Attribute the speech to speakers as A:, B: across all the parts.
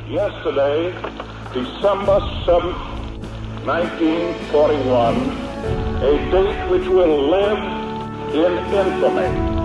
A: Yesterday, December 7th, 1941, a date which will live in infamy.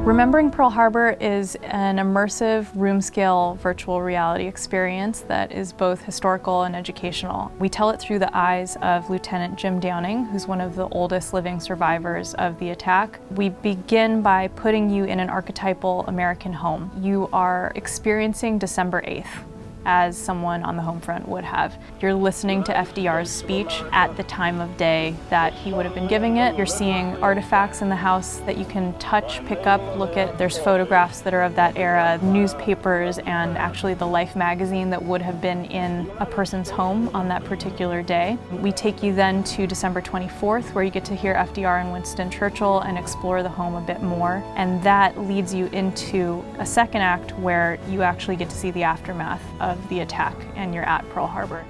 B: Remembering Pearl Harbor is an immersive, room-scale virtual reality experience that is both historical and educational. We tell it through the eyes of Lieutenant Jim Downing, who's one of the oldest living survivors of the attack. We begin by putting you in an archetypal American home. You are experiencing December 8th. As someone on the Homefront would have. You're listening to FDR's speech at the time of day that he would have been giving it. You're seeing artifacts in the house that you can touch, pick up, look at. There's photographs that are of that era, newspapers, and actually the Life magazine that would have been in a person's home on that particular day. We take you then to December 24th, where you get to hear FDR and Winston Churchill and explore the home a bit more. And that leads you into a second act where you actually get to see the aftermath of the attack, and you're at Pearl Harbor.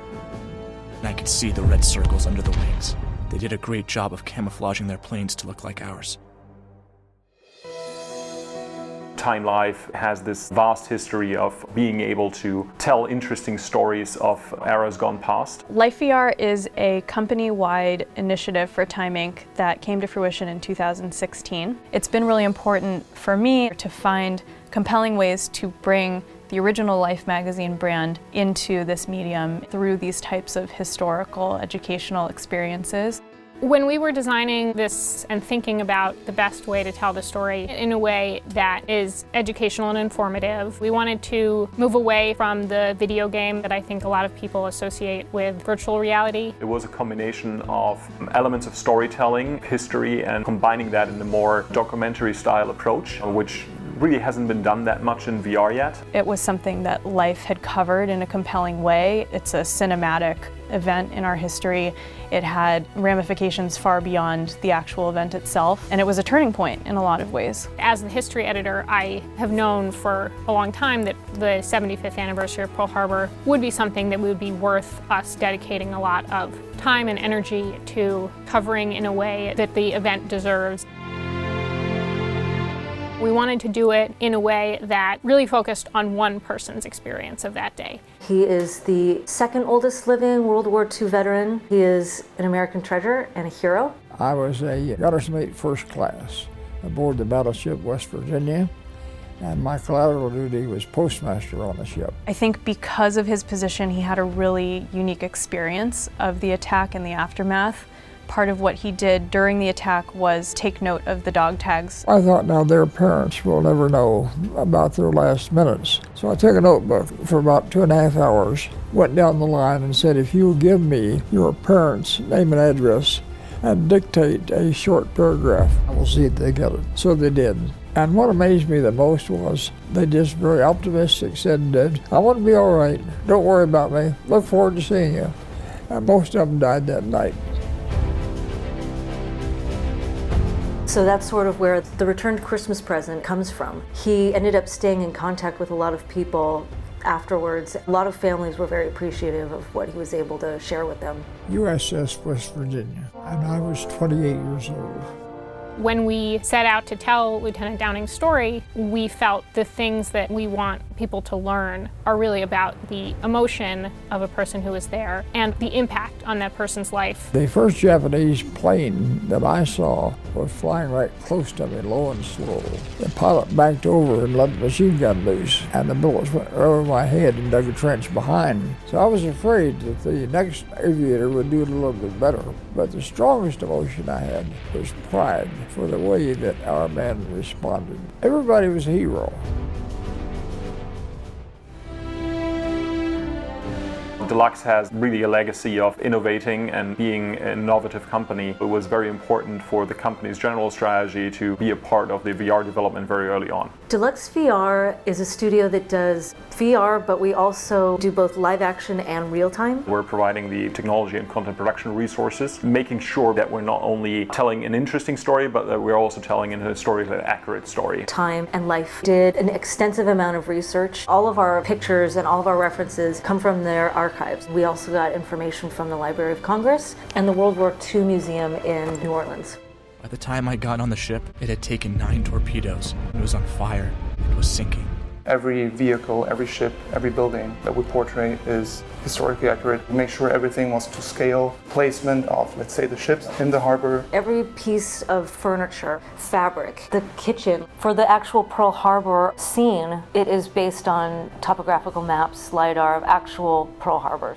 C: I could see the red circles under the wings. They did a great job of camouflaging their planes to look like ours.
D: Time Life has this vast history of being able to tell interesting stories of eras gone past.
B: Life VR is a company-wide initiative for Time Inc. that came to fruition in 2016. It's been really important for me to find compelling ways to bring the original Life magazine brand into this medium through these types of historical, educational experiences.
E: When we were designing this and thinking about the best way to tell the story in a way that is educational and informative, we wanted to move away from the video game that I think a lot of people associate with virtual reality.
D: It was a combination of elements of storytelling, history, and combining that in a more documentary style approach, which really hasn't been done that much in VR yet.
B: It was something that Life had covered in a compelling way. It's a cinematic event in our history. It had ramifications far beyond the actual event itself, and it was a turning point in a lot of ways.
E: As the history editor, I have known for a long time that the 75th anniversary of Pearl Harbor would be something that would be worth us dedicating a lot of time and energy to covering in a way that the event deserves. We wanted to do it in a way that really focused on one person's experience of that day.
F: He is the second oldest living World War II veteran. He is an American treasure and a hero.
G: I was a gunner's mate first class aboard the battleship West Virginia, and my collateral duty was postmaster on the ship.
B: I think because of his position, he had a really unique experience of the attack and the aftermath. Part of what he did during the attack was take note of the dog tags.
G: I thought, now their parents will never know about their last minutes. So I took a notebook for about 2.5 hours, went down the line and said, if you give me your parents' name and address and dictate a short paragraph, I will see if they get it. So they did. And what amazed me the most was they just very optimistic said, I want to be all right. Don't worry about me. Look forward to seeing you. And most of them died that night.
F: So that's sort of where the returned Christmas present comes from. He ended up staying in contact with a lot of people afterwards. A lot of families were very appreciative of what he was able to share with them.
G: USS West Virginia, and I was 28 years old.
E: When we set out to tell Lieutenant Downing's story, we felt the things that we want people to learn are really about the emotion of a person who was there and the impact on that person's life.
G: The first Japanese plane that I saw was flying right close to me, low and slow. The pilot backed over and let the machine gun loose, and the bullets went over my head and dug a trench behind. So I was afraid that the next aviator would do it a little bit better. But the strongest emotion I had was pride for the way that our man responded. Everybody was a hero.
D: Deluxe has really a legacy of innovating and being an innovative company. It was very important for the company's general strategy to be a part of the VR development very early on.
F: Deluxe VR is a studio that does VR, but we also do both live action and real time.
D: We're providing the technology and content production resources, making sure that we're not only telling an interesting story, but that we're also telling a historically accurate story.
F: Time and Life did an extensive amount of research. All of our pictures and all of our references come from their archives. We also got information from the Library of Congress and the World War II Museum in New Orleans.
C: By the time I got on the ship, it had taken 9 torpedoes. It was on fire. It was sinking.
H: Every vehicle, every ship, every building that we portray is historically accurate. We make sure everything was to scale. Placement of, let's say, the ships in the harbor.
F: Every piece of furniture, fabric, the kitchen. For the actual Pearl Harbor scene, it is based on topographical maps, LiDAR of actual Pearl Harbor.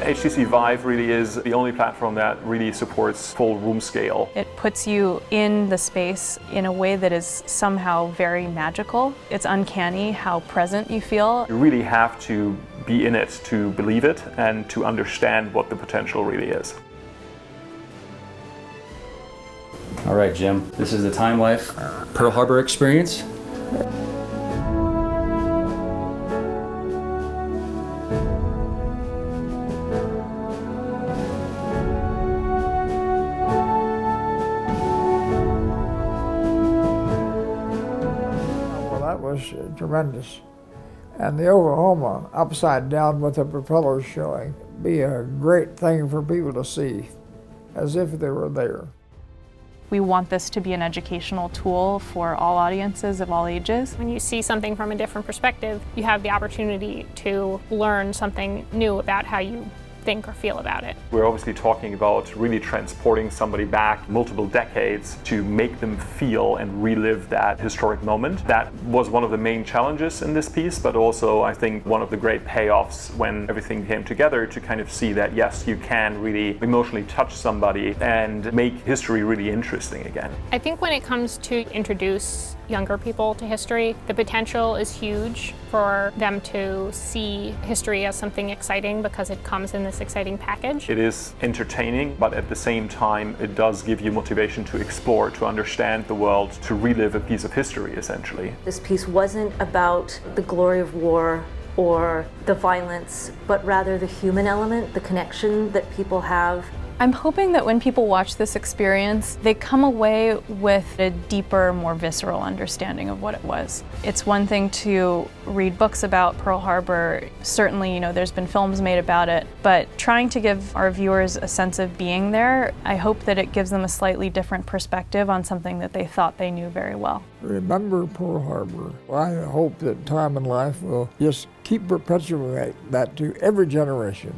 D: HTC Vive really is the only platform that really supports full room scale.
B: It puts you in the space in a way that is somehow very magical. It's uncanny how present you feel.
D: You really have to be in it to believe it and to understand what the potential really is.
I: All right, Jim, this is the Time Life Pearl Harbor experience.
G: Was tremendous. And the Oklahoma upside down with the propellers showing be a great thing for people to see, as if they were there.
B: We want this to be an educational tool for all audiences of all ages.
E: When you see something from a different perspective, you have the opportunity to learn something new about how you think or feel about it.
D: We're obviously talking about really transporting somebody back multiple decades to make them feel and relive that historic moment. That was one of the main challenges in this piece, but also I think one of the great payoffs when everything came together to kind of see that yes, you can really emotionally touch somebody and make history really interesting again.
E: I think when it comes to introduce younger people to history, the potential is huge for them to see history as something exciting because it comes in this exciting package.
D: It is entertaining, but at the same time, it does give you motivation to explore, to understand the world, to relive a piece of history, essentially.
F: This piece wasn't about the glory of war or the violence, but rather the human element, the connection that people have.
B: I'm hoping that when people watch this experience, they come away with a deeper, more visceral understanding of what it was. It's one thing to read books about Pearl Harbor. Certainly, there's been films made about it, but trying to give our viewers a sense of being there, I hope that it gives them a slightly different perspective on something that they thought they knew very well.
G: Remember Pearl Harbor. I hope that Time and Life will just keep perpetuating that to every generation.